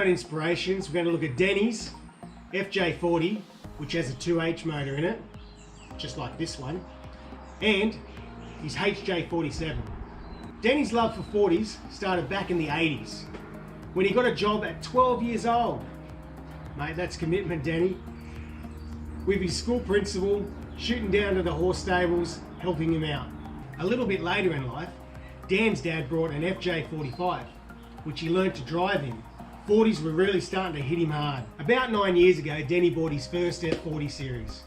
about inspirations, we're going to look at Denny's FJ40, which has a 2H motor in it, just like this one, and his HJ47. Denny's love for 40s started back in the 80s, when he got a job at 12 years old. Mate, that's commitment, Denny. With his school principal, shooting down to the horse stables, helping him out. A little bit later in life, Dan's dad brought an FJ45, which he learned to drive in. 40s were really starting to hit him hard. About 9 years ago, Denny bought his first F40 series,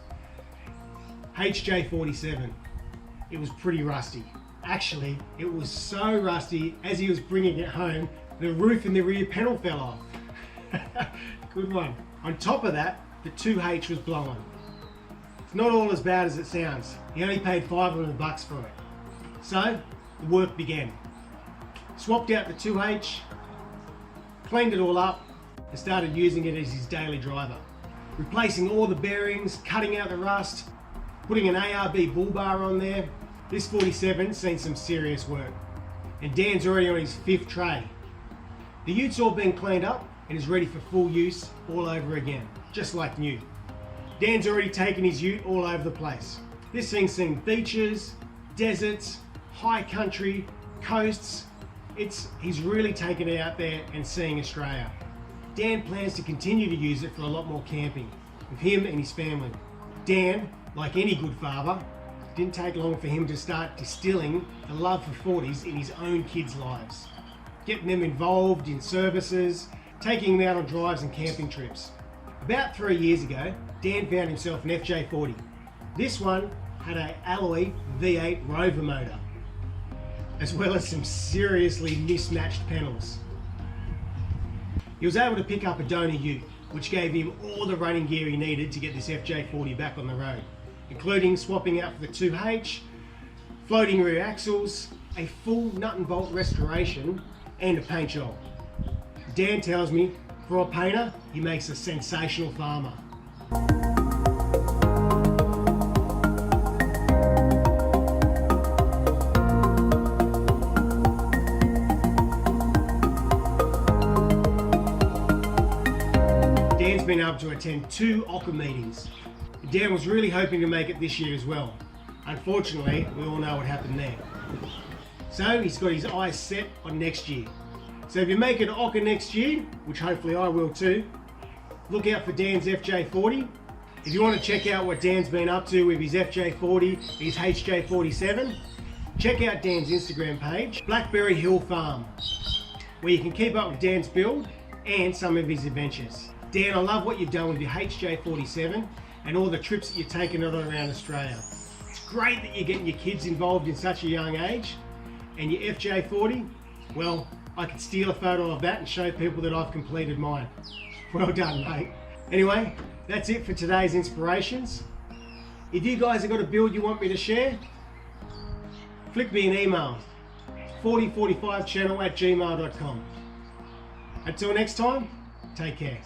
HJ47. It was pretty rusty. Actually, it was so rusty, as he was bringing it home, the roof and the rear panel fell off. Good one. On top of that, the 2H was blowing. It's not all as bad as it sounds. He only paid $500 for it. So, the work began. Swapped out the 2H, cleaned it all up, and started using it as his daily driver. Replacing all the bearings, cutting out the rust, putting an ARB bull bar on there. This 47's seen some serious work. And Dan's already on his 5th tray. The ute's all been cleaned up and is ready for full use all over again, just like new. Dan's already taken his ute all over the place. This thing's seen beaches, deserts, high country, coasts. He's really taken it out there and seeing Australia. Dan plans to continue to use it for a lot more camping, with him and his family. Dan, like any good father, didn't take long for him to start distilling the love for 40s in his own kids' lives. Getting them involved in services, taking them out on drives and camping trips. About 3 years ago, Dan found himself an FJ40. This one had an alloy V8 Rover motor, as well as some seriously mismatched panels. He was able to pick up a donor ute, which gave him all the running gear he needed to get this FJ40 back on the road, including swapping out for the 2H, floating rear axles, a full nut and bolt restoration, and a paint job. Dan tells me, for a painter, he makes a sensational farmer. Dan's been able to attend 2 OCA meetings. Dan was really hoping to make it this year as well. Unfortunately, we all know what happened there. So he's got his eyes set on next year. So if you make it to OCA next year, which hopefully I will too, look out for Dan's FJ40. If you want to check out what Dan's been up to with his FJ40, his HJ47, check out Dan's Instagram page, Blackberry Hill Farm, where you can keep up with Dan's build and some of his adventures. Dan, I love what you've done with your HJ47 and all the trips that you've taken it around Australia. It's great that you're getting your kids involved in such a young age. And your FJ40, well, I could steal a photo of that and show people that I've completed mine. Well done, mate. Anyway, that's it for today's inspirations. If you guys have got a build you want me to share, flick me an email, 4045channel@gmail.com. Until next time, take care.